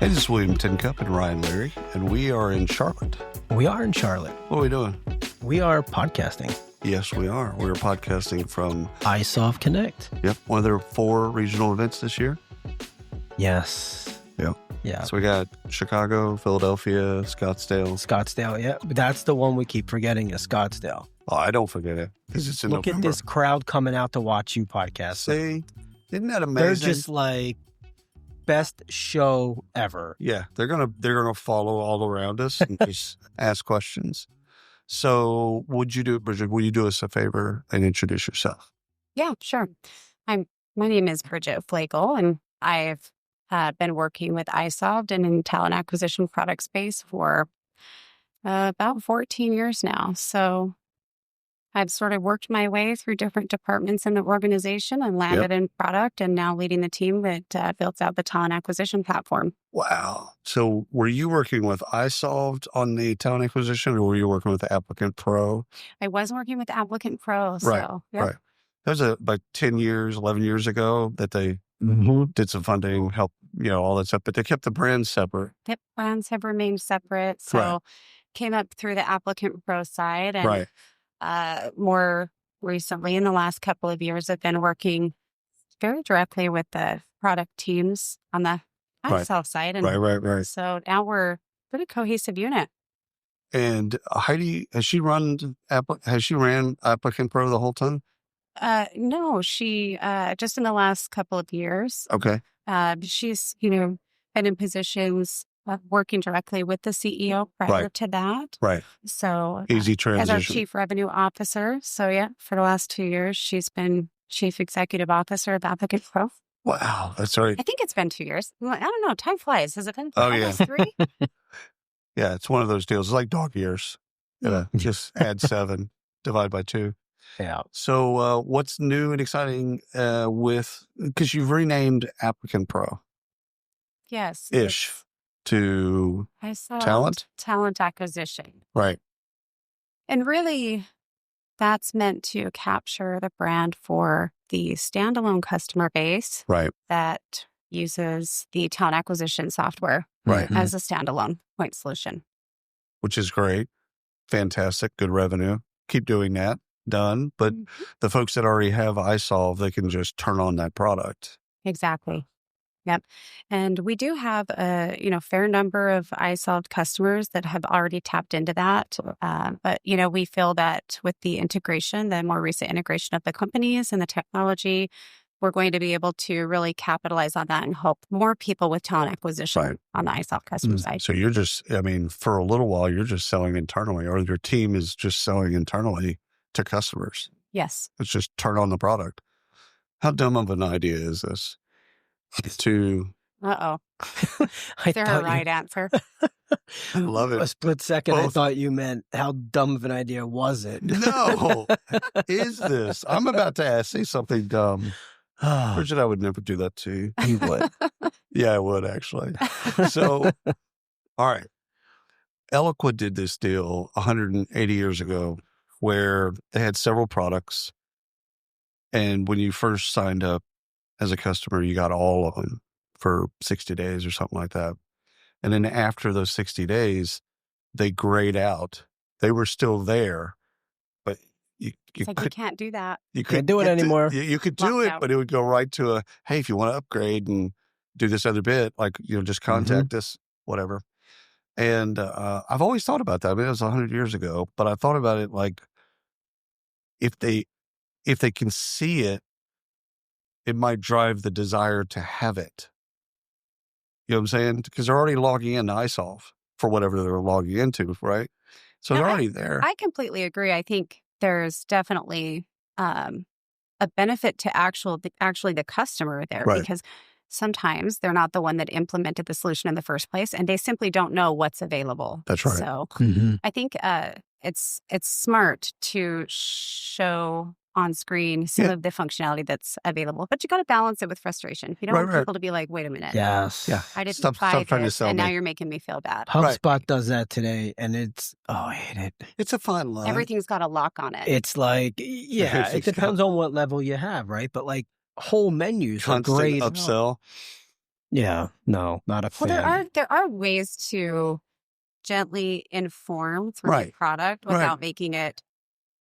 Hey, this is William Tincup and Ryan Leary, and we are in Charlotte. We are in Charlotte. What are we doing? We are podcasting. Yes, we are. We're podcasting from iSolved Connect. Yep, one of their 4 regional events this year. Yes. Yep. Yeah. So we got Chicago, Philadelphia, Scottsdale, yeah. But that's the one we keep forgetting is Scottsdale. Oh, I don't forget it because it's in Look November. at this crowd coming out to watch you podcast. See? Isn't that amazing? They're just like best show ever. Yeah, they're gonna follow all around us and just ask questions. So, Bridget? Will you do us a favor and introduce yourself? Yeah, sure. My name is Bridget Fleagle, and I've been working with iSolved and in talent acquisition product space for about 14 years now. So I've sort of worked my way through different departments in the organization and landed in product, and now leading the team that builds out the talent acquisition platform. Wow. So were you working with iSolved on the talent acquisition, or were you working with ApplicantPro? I was working with ApplicantPro. So, Right. That was about 10 years, 11 years ago that they did some funding, help, all that stuff, but they kept the brands separate. Yep, brands have remained separate. So came up through the ApplicantPro side, and more recently, in the last couple of years, I've been working very directly with the product teams on the iSolved side. And so now we're a pretty cohesive unit. And Heidi, has she ran ApplicantPro the whole time? No, she just in the last couple of years. Okay. She's been in positions working directly with the CEO prior to that. Right. So easy transition. As our chief revenue officer. So for the last 2 years, she's been chief executive officer of ApplicantPro. Wow, that's right. I think it's been 2 years. I don't know. Time flies. Has it been almost 3? Yeah, it's one of those deals. It's like dog years. Just add 7, divide by 2. Yeah. So what's new and exciting because you've renamed ApplicantPro? Yes. Ish. To talent acquisition. Right. And really, that's meant to capture the brand for the standalone customer base that uses the talent acquisition software as a standalone point solution. Which is great. Fantastic. Good revenue. Keep doing that. Done. But the folks that already have iSolved, they can just turn on that product. Exactly. Yep. And we do have a fair number of iSolved customers that have already tapped into that. But we feel that with the integration, the more recent integration of the companies and the technology, we're going to be able to really capitalize on that and help more people with talent acquisition on the iSolved customer side. So you're just, for a little while, you're just selling internally, or your team is just selling internally to customers. Yes. It's just turn on the product. How dumb of an idea is this? Uh-oh. Is there a right answer? I love it. A split second, I thought you meant how dumb of an idea was it? No. Is this? I'm about to say something dumb. Bridget, I would never do that to you. You would. Yeah, I would actually. So, all right. Eloqua did this deal 180 years ago where they had several products. And when you first signed up as a customer, you got all of them for 60 days or something like that. And then after those 60 days, they grayed out. They were still there, but you can't do that. You can't do it anymore. You could do it, but it would go right to hey, if you want to upgrade and do this other bit, just contact us, whatever. And I've always thought about that. It was 100 years ago, but I thought about it like if they can see it, it might drive the desire to have it. You know what I'm saying? Because they're already logging into iSolved for whatever they're logging into, right? So they're already there. I completely agree. I think there's definitely a benefit to actually the customer there because sometimes they're not the one that implemented the solution in the first place, and they simply don't know what's available. That's right. So I think it's smart to show on screen some of the functionality that's available, but you got to balance it with frustration. You don't want people to be like, "Wait a minute, yes, I didn't buy this, and now you're making me feel bad." HubSpot does that today, and I hate it. It's a fine line. Everything's got a lock on it. It's like, it depends on what level you have, right? But like whole menus are great. Upsell. Yeah, no, not a Well, fan. there are ways to gently inform through Right. the product Right. without making it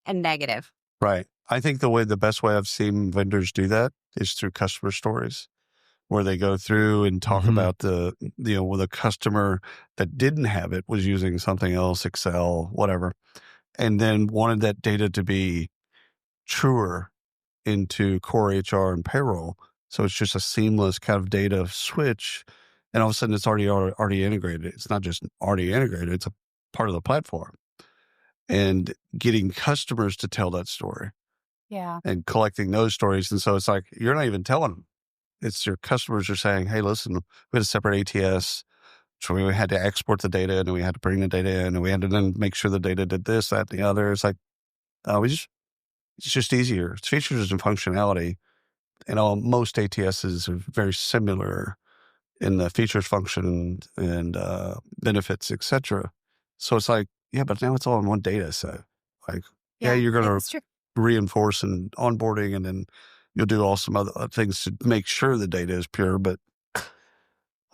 a negative. Right. I think the best way I've seen vendors do that is through customer stories, where they go through and talk about with a customer that didn't have it, was using something else, Excel, whatever, and then wanted that data to be truer into core HR and payroll. So it's just a seamless kind of data switch. And all of a sudden it's already integrated. It's not just already integrated, it's a part of the platform. And getting customers to tell that story Yeah. and collecting those stories. And so it's like, you're not even telling them. It's your customers are saying, hey, listen, we had a separate ATS. So we had to export the data and we had to bring the data in and we had to then make sure the data did this, that, and the other. It's like, it's just easier. It's features and functionality. And most ATSs are very similar in the features, function, and benefits, etc. So it's like, yeah, but now it's all in one data set. Like, yeah, you're going to reinforce and onboarding, and then you'll do all some other things to make sure the data is pure. But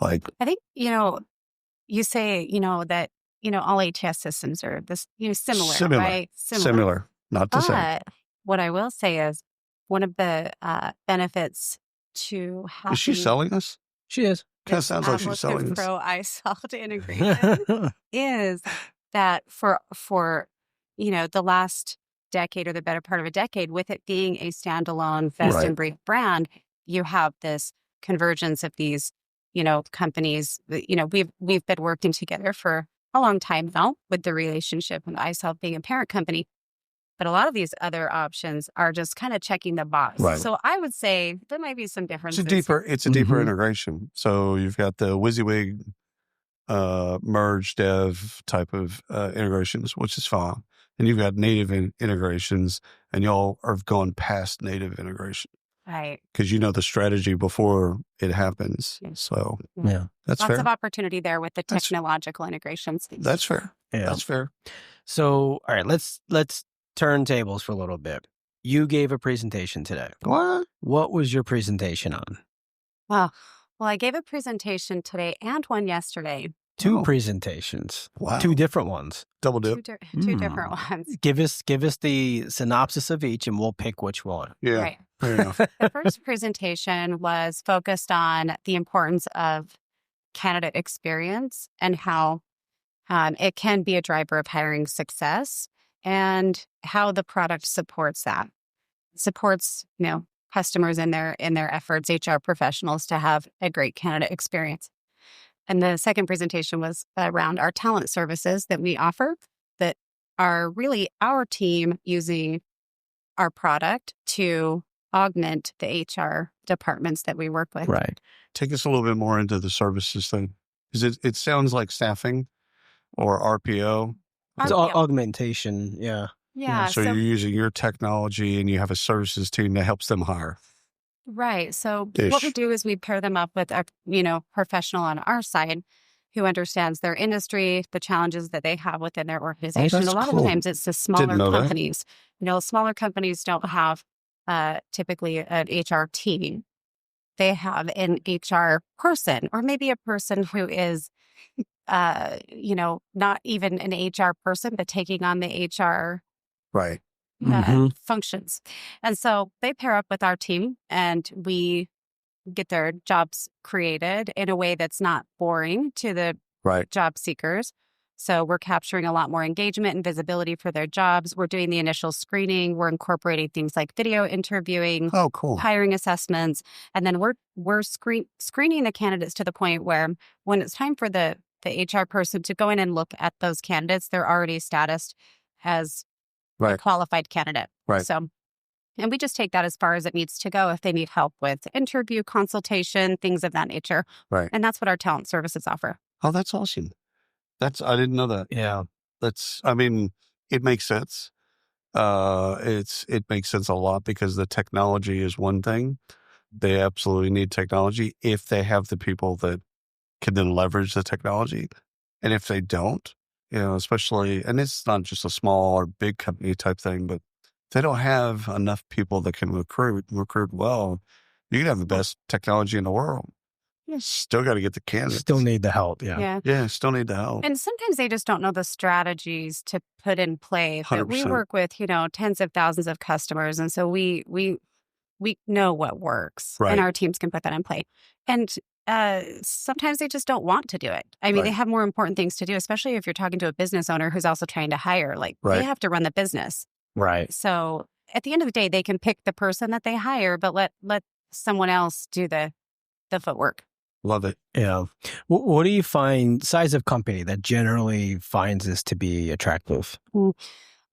like, I think, you say, that, all ATS systems are this, similar, right? Similar, not the same. But what I will say is one of the benefits to having... Is she selling us? She is. Kind of sounds like she's selling us. Pro isolved integration is that for the last decade or the better part of a decade, with it being a standalone best in breed brand, you have this convergence of these, companies. We've been working together for a long time now with the relationship and isolved being a parent company. But a lot of these other options are just kind of checking the box. Right. So I would say there might be some differences. It's a deeper integration. So you've got the WYSIWYG merge dev type of integrations, which is fine. And you've got native integrations, and y'all have gone past native integration. Right. Because you know the strategy before it happens. So yeah, that's lots fair. of opportunity there with the technological integrations. That's fair. Yeah. That's fair. So, all right, let's turn tables for a little bit. You gave a presentation today. What was your presentation on? Well, I gave a presentation today and one yesterday. Two presentations. Wow. 2 different ones. Double dip. Two different ones. Give us the synopsis of each and we'll pick which one. Yeah. Right. Fair enough. The first presentation was focused on the importance of candidate experience and how it can be a driver of hiring success, and how the product supports that. Supports, customers in their efforts, HR professionals, to have a great candidate experience. And the second presentation was around our talent services that we offer, that are really our team using our product to augment the HR departments that we work with. Right. Take us a little bit more into the services thing. Because it sounds like staffing or RPO. It's augmentation, yeah. Yeah. So you're using your technology and you have a services team that helps them hire. Right. So what we do is we pair them up with a professional on our side who understands their industry, the challenges that they have within their organization. A lot of times it's the smaller companies. Smaller companies don't have typically an HR team. They have an HR person, or maybe a person who is not even an HR person, but taking on the HR functions. And so they pair up with our team and we get their jobs created in a way that's not boring to the job seekers. So we're capturing a lot more engagement and visibility for their jobs. We're doing the initial screening. We're incorporating things like video interviewing, hiring assessments, and then we're screening the candidates to the point where when it's time for the HR person to go in and look at those candidates, they're already statused as a qualified candidate. Right. So, and we just take that as far as it needs to go if they need help with interview, consultation, things of that nature. Right. And that's what our talent services offer. Oh, that's awesome. I didn't know that. Yeah. It makes sense. It makes sense a lot because the technology is one thing. They absolutely need technology if they have the people that can then leverage the technology. And if they don't, especially, and it's not just a small or big company type thing, but if they don't have enough people that can recruit well, you can have the best technology in the world. Still got to get the candidates. Still need the help. Yeah. Yeah, still need the help. And sometimes they just don't know the strategies to put in play. But we 100%. work with, tens of thousands of customers. And so we know what works. Right. And our teams can put that in play. And sometimes they just don't want to do it. I mean, they have more important things to do, especially if you're talking to a business owner who's also trying to hire. Like, they have to run the business. Right. So at the end of the day, they can pick the person that they hire, but let someone else do the footwork. Love it. Yeah. What do you find, size of company that generally finds this to be attractive?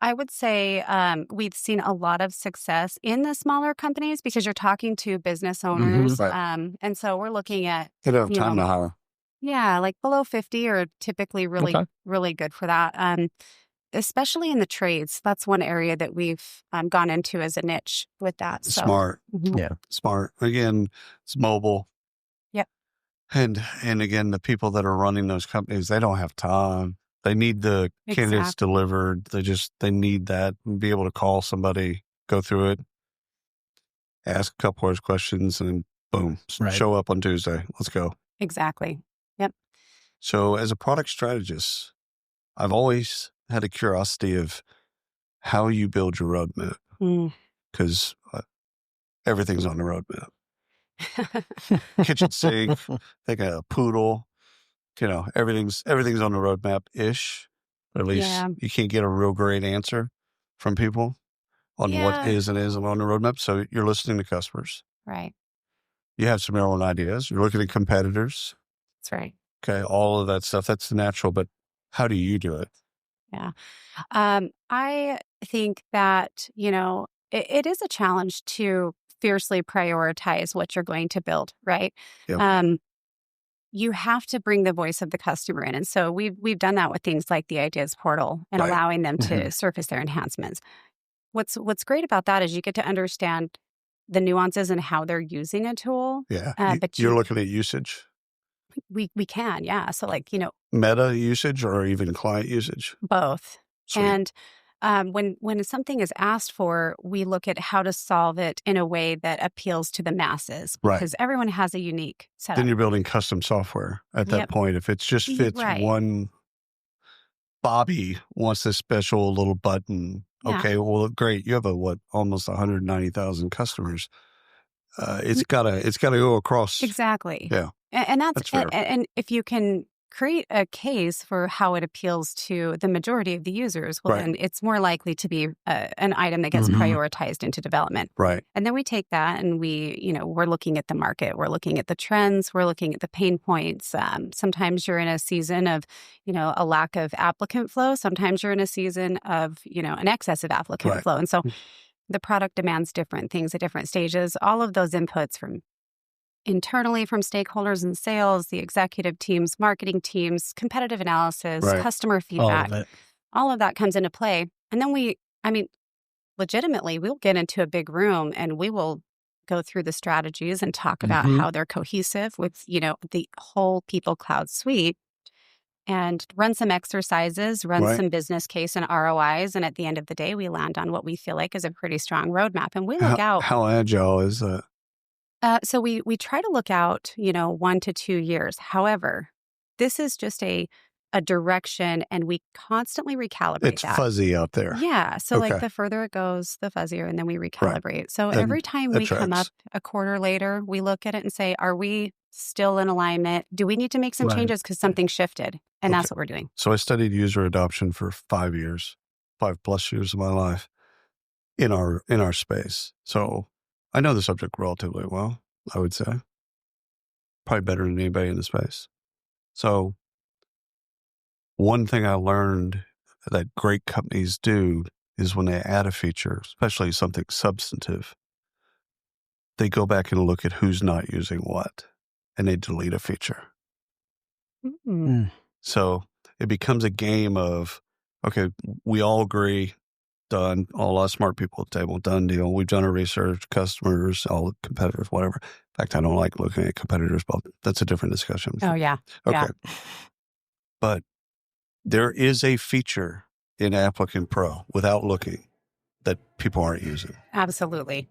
I would say we've seen a lot of success in the smaller companies because you're talking to business owners. And so we're looking at... They don't have time to hire. Yeah, like below 50 are typically really good for that. Especially in the trades. That's one area that we've gone into as a niche with that. So. Smart. Yeah. Smart. Again, it's mobile. Yep. And again, the people that are running those companies, they don't have time. They need the candidates delivered. They need that and be able to call somebody, go through it, ask a couple of questions, and boom, show up on Tuesday. Let's go. Exactly. Yep. So as a product strategist, I've always had a curiosity of how you build your roadmap, because everything's on the roadmap. Kitchen sink, think a poodle, everything's on the roadmap-ish. At least you can't get a real great answer from people on what is and isn't on the roadmap. So you're listening to customers. Right. You have some of your own ideas. You're looking at competitors. That's right. Okay, all of that stuff, that's natural, but how do you do it? Yeah. I think that, it is a challenge to fiercely prioritize what you're going to build, right? Yep. You have to bring the voice of the customer in. And so we've done that with things like the Ideas Portal and allowing them to surface their enhancements. What's great about that is you get to understand the nuances and how they're using a tool. Yeah. But you're looking at usage? We can, yeah. So meta usage or even client usage? Both. Sweet. And when something is asked for, we look at how to solve it in a way that appeals to the masses. Because everyone has a unique setup. Then you're building custom software at that point. If it just fits one, Bobby wants this special little button. Okay, well, great. You have almost 190,000 customers. It's gotta go across. Exactly. Yeah. And that's fair. And if you can create a case for how it appeals to the majority of the users, well, then it's more likely to be an item that gets prioritized into development. Right. And then we take that and we're looking at the market. We're looking at the trends. We're looking at the pain points. Sometimes you're in a season of, a lack of applicant flow. Sometimes you're in a season of, an excess of applicant flow. And so the product demands different things at different stages. All of those inputs from internally from stakeholders in sales, the executive teams, marketing teams, competitive analysis, customer feedback, all of that comes into play. And then legitimately, we'll get into a big room and we will go through the strategies and talk about how they're cohesive with, the whole People Cloud suite, and run some exercises, run some business case and ROIs. And at the end of the day, we land on what we feel like is a pretty strong roadmap. And we look out. How agile is that? So we try to look out, 1 to 2 years. However, this is just a direction, and we constantly recalibrate it's that. It's fuzzy out there. Yeah. So the further it goes, the fuzzier, and then we recalibrate. So every time we come up a quarter later, we look at it and say, are we still in alignment? Do we need to make some changes because something shifted? And that's what we're doing. So I studied user adoption for 5 years, 5+ years of my life in our space. So I know the subject relatively well, I would say. Probably better than anybody in the space. So one thing I learned that great companies do is when they add a feature, especially something substantive, they go back and look at who's not using what, and they delete a feature. So it becomes a game of, okay, we all agree, done, all us smart people at the table, done deal. We've done our research, customers, all the competitors, whatever. In fact, I don't like looking at competitors, but that's a different discussion. Oh, yeah. Okay. Yeah. But there is a feature in ApplicantPro without looking that people aren't using. Absolutely.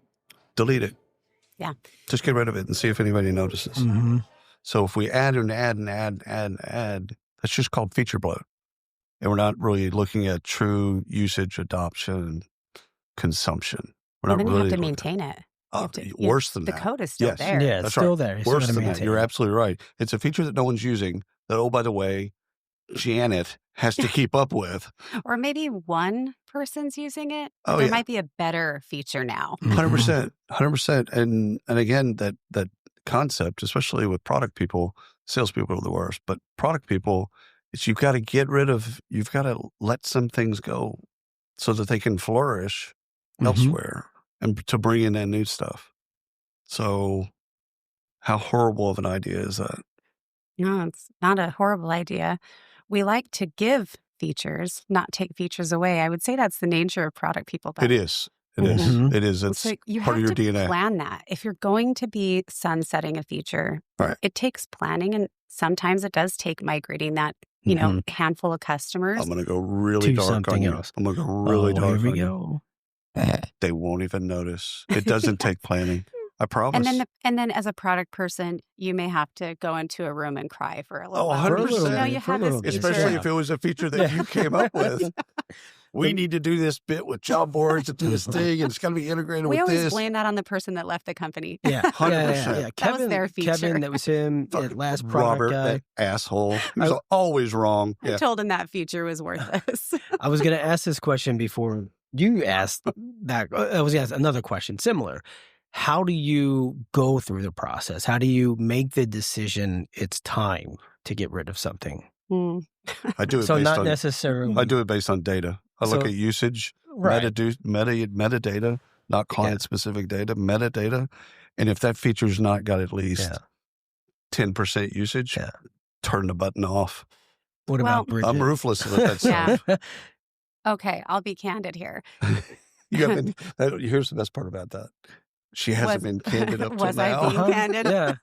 Delete it. Yeah. Just get rid of it and see if anybody notices. So if we add and add and add and add, that's just called feature bloat. And we're not really looking at true usage, adoption, consumption. We're And not then really you have to looking maintain it. worse than the that. code is still Yes. there. Yeah, it's That's still right. there. You still Worse gotta than that. maintain You're it. absolutely right. It's a feature that no one's using that, oh, by the way, Janet has to keep up with. Or maybe one person's using it. But Oh, there yeah. might be a better feature now. 100%. 100%. And again, that concept, especially with product people, salespeople are the worst, but product people, is you've got to let some things go so that they can flourish elsewhere and to bring in that new stuff. So how horrible of an idea is that? No, it's not a horrible idea. We like to give features, not take features away. I would say that's the nature of product people. It is. It is. Mhm. It is. It's So you part have of your to DNA. plan that. If you're going to be sunsetting a feature, Right. it takes planning, and sometimes it does take migrating that handful of customers. I'm going to go really To dark on something you. else. I'm going to go really dark Here on we you. go. They won't even notice. It doesn't take planning. I promise. And then as a product person, you may have to go into a room and cry for a little Oh, while. 100%. No, you For a have this little bit. feature. Especially if it was a feature that you came up with. We need to do this bit with job boards and do this thing, and it's got to be integrated We with always this. blame that on the person that left the company. Yeah, 100%. That was their feature. Kevin, that was him. Fucking Last product Robert, guy. that asshole. He was always wrong. I Yeah. told him that feature was worthless. I was going to ask this question before you asked that. I was going to ask another question similar. How do you go through the process? How do you make the decision it's time to get rid of something? I do it So based not on necessarily. I do it based on data. I look at usage, Right. metadata, not client-specific data, metadata. And if that feature's not got at least 10% usage, turn the button off. What about Bridget? I'm ruthless with that Yeah. stuff. Okay, I'll be candid here. Here's the best part about that. She hasn't been candid up till Was now. I being candid? Yeah.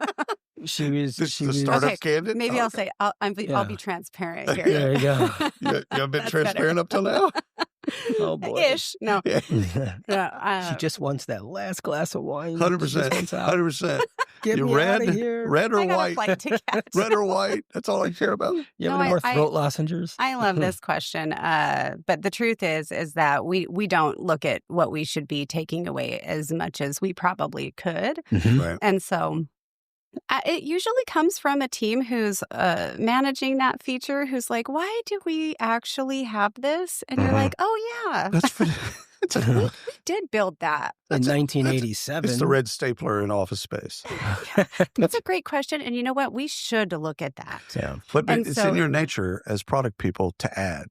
She was. This She is the was. startup Okay, candid? Maybe Oh, I'll okay. say I'll be transparent here. There you go. You haven't been That's transparent better. up till now? Oh boy. Ish. No. Yeah. Yeah, She just wants that last glass of wine. 100%. 100%. Get You me out of here. red or I got a white? flight to catch. Red or white? That's all I care about. You have No, any more I- throat lozenges? I love this question, but the truth is that we don't look at what we should be taking away as much as we probably could, Right. and so it usually comes from a team who's managing that feature, who's like, "Why do we actually have this?" And you're like, "Oh yeah, That's we did build that." In 1987. It's the red stapler in Office Space. That's a great question, and you know what? We should look at that. Yeah. But And it's so- in your nature as product people to add.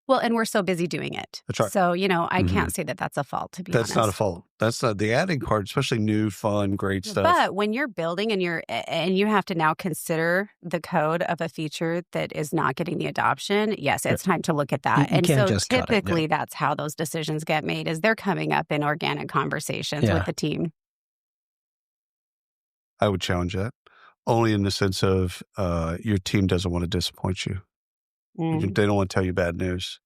Well, and we're so busy doing it. That's right. So, I can't say that that's a fault, to be honest. That's not a fault. That's not the adding part, especially new, fun, great stuff. But when you're building and you have to now consider the code of a feature that is not getting the adoption, yes, it's time to look at that. You And can't so just cut it, typically that's how those decisions get made, is they're coming up in organic conversations with the team. I would challenge that only in the sense of your team doesn't want to disappoint you. They don't want to tell you bad news.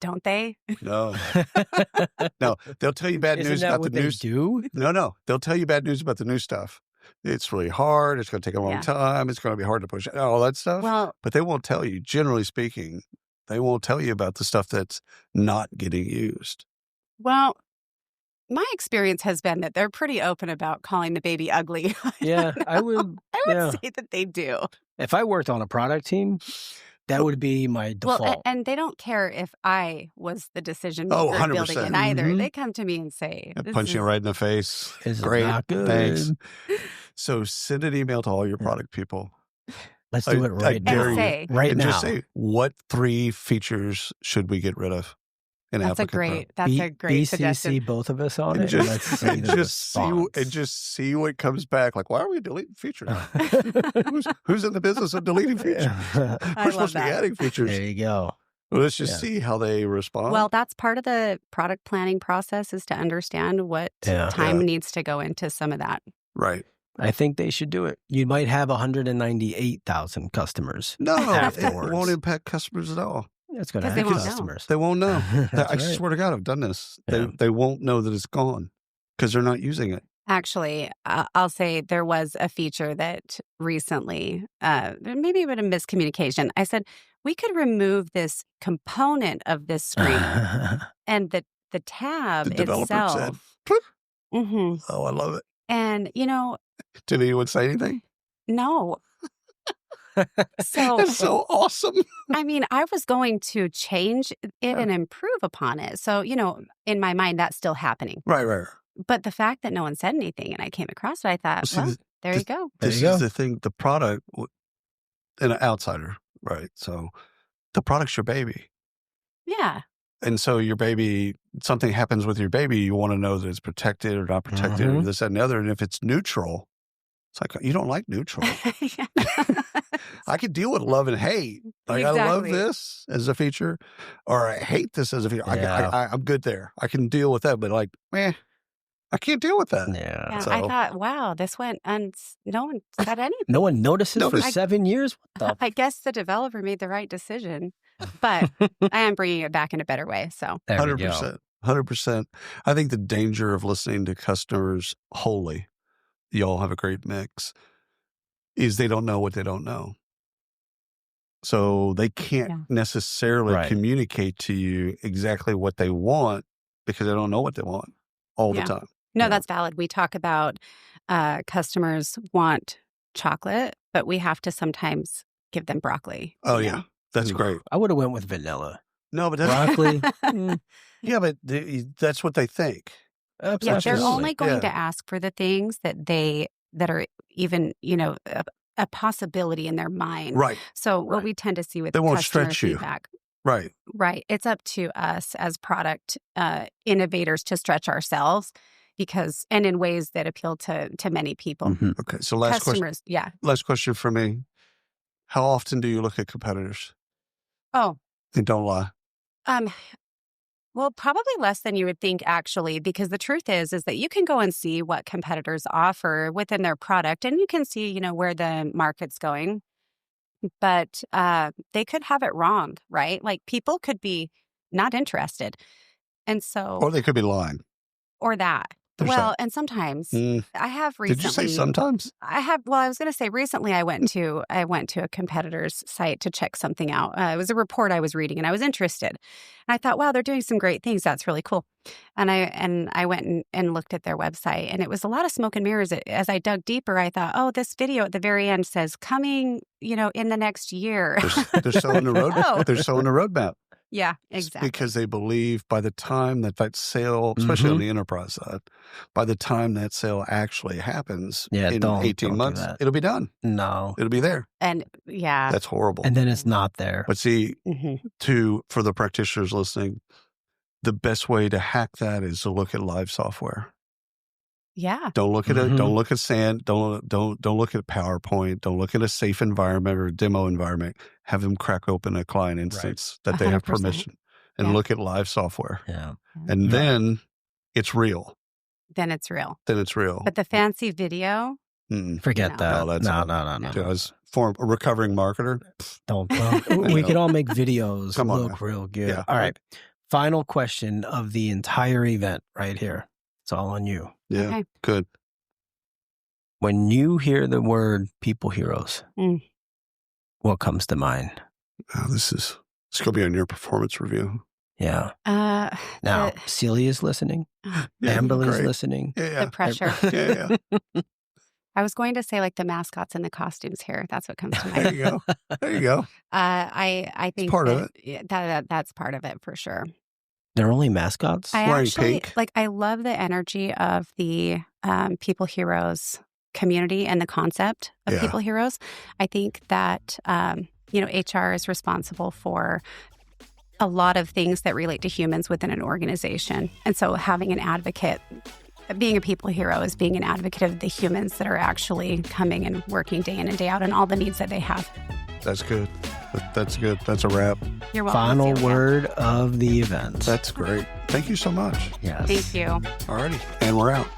Don't they? No. No, they'll tell you bad Isn't news that about what the they news. do? No. They'll tell you bad news about the new stuff. It's really hard. It's going to take a long Yeah. time. It's going to be hard to push all that stuff. Well, But they won't tell you, generally speaking, they won't tell you about the stuff that's not getting used. well, my experience has been that they're pretty open about calling the baby ugly. Yeah, I would. I would Yeah. say that they do. If I worked on a product team, that would be my default. Well, and they don't care if I was the decision Oh, maker building 100%. it either. Mhm. They come to me and say, And "This punch you is- right in the face. This is Great. not good. Thanks. So send an email to all your product people Let's do it I right dare now. you. say- Right and now. just say, what 3 features should we get rid of in That's a Applicant Pro? great. That's a great suggestion. BCC both of us on And it. just, Let's see and the just see response. and just see what comes back. Like, why are we deleting features? who's in the business of deleting features? I We're love supposed to be that. adding features. There you go. Well, let's just see how they respond. Well, that's part of the product planning process, is to understand what Yeah. time Yeah. needs to go into some of that. right. I think they should do it. You might have 198,000 customers. No, it Afterwards. won't impact customers at all. That's going to 'Cause they have won't know. customers. They won't know. That's I right. swear to God, I've done this. Yeah. They won't know that it's gone because they're not using it. Actually, I'll say there was a feature that recently, maybe a bit of miscommunication. I said, we could remove this component of this screen and the tab The developer said, itself. "Click." hmm Oh, I love it. And, Did anyone say anything? no. So, That's so awesome. I mean, I was going to change it and improve upon it. So, in my mind, that's still happening. Right. But the fact that no one said anything and I came across it, I thought, See, there you go. There This you is go. the thing. The product, and an outsider, right? So the product's your baby. Yeah. And so your baby, something happens with your baby, you want to know that it's protected or not protected or this, that, and the other. And if it's neutral, it's like, you don't like neutral. I could deal with love and hate. Like, I love Exactly. this as a feature, or I hate this as a feature. Yeah. I'm good there. I can deal with that, but like, I can't deal with that. Yeah. Yeah, So- I thought, wow, this went and no one said anything. No one notices for Notice. 7 years? What the I guess the developer made the right decision, but I am bringing it back in a better way. So There we go. 100%. 100%. I think the danger of listening to customers wholly, you all have a great mix, is they don't know what they don't know. So they can't necessarily Right. communicate to you exactly what they want because they don't know what they want all the Yeah. time. no, Yeah. that's valid. We talk about customers want chocolate, but we have to sometimes give them broccoli. Oh, you yeah. know? That's great. I would have went with vanilla. No, but that's, Broccoli? yeah, but that's what they think. Yeah, Absolutely. they're only going to Yeah. ask for the things that are even, a possibility in their mind. Right. So what Right. we tend to see with They won't customer stretch you. feedback, Right. right? It's up to us as product innovators to stretch ourselves and in ways that appeal to many people. Mhm. Okay. So last Customers, Last question for me. How often do you look at competitors? Oh, And don't lie. well, probably less than you would think, actually, because the truth is that you can go and see what competitors offer within their product, and you can see, where the market's going. But they could have it wrong, right? Like people could be not interested, and so Or they could be lying. or that. There's Well, that. and sometimes Mm. I have recently. Did you say sometimes? I have. Well, I was going to say recently I went to a competitor's site to check something out. It was a report I was reading, and I was interested. And I thought, wow, they're doing some great things. That's really cool. And I went and looked at their website, and it was a lot of smoke and mirrors. As I dug deeper, I thought, oh, this video at the very end says coming, in the next year. They're sowing the road. Oh. They're sowing the roadmap. Yeah, It's exactly. because they believe by the time that sale, especially on the enterprise side, by the time that sale actually happens in don't 18 do months, that. it'll be done. No. It'll be there. And yeah. That's horrible. And then it's not there. But see, Mhm. for the practitioners listening, the best way to hack that is to look at live software. Yeah. Don't look at it. Mhm. Don't look at sand. Don't look at PowerPoint. Don't look at a safe environment or a demo environment. Have them crack open a client instance that they have 100%. permission, and Yeah. look at live software. Yeah. And Yeah. then it's real. Then it's real. Then it's real. But the fancy video, Mm-mm. Forget No. that. No, that's no, it. no, no, Dude, no. I was a recovering marketer. Don't. We could all make videos Come on look now. real good. Yeah. All right. Final question of the entire event right here. It's all on you. Yeah, Okay. good. When you hear the word people heroes, what comes to mind? Oh, it's going to be on your performance review. Yeah. uh, Now, the, Celia's listening. Yeah, Amberly's great. listening. Yeah, the pressure. yeah. I was going to say like the mascots and the costumes here. That's what comes to There mind. you go. There you go. I think part of that's part of it for sure. They're only mascots? I Wearing actually pink. I love the energy of the People Heroes community and the concept of Yeah. People Heroes. I think that HR is responsible for a lot of things that relate to humans within an organization, and so having an advocate. Being a people hero is being an advocate of the humans that are actually coming and working day in and day out and all the needs that they have. That's good. That's good. That's a wrap. You're welcome. Final Celia. word of the event. That's great. Thank you so much. Yes. Thank you. Alrighty. And we're out.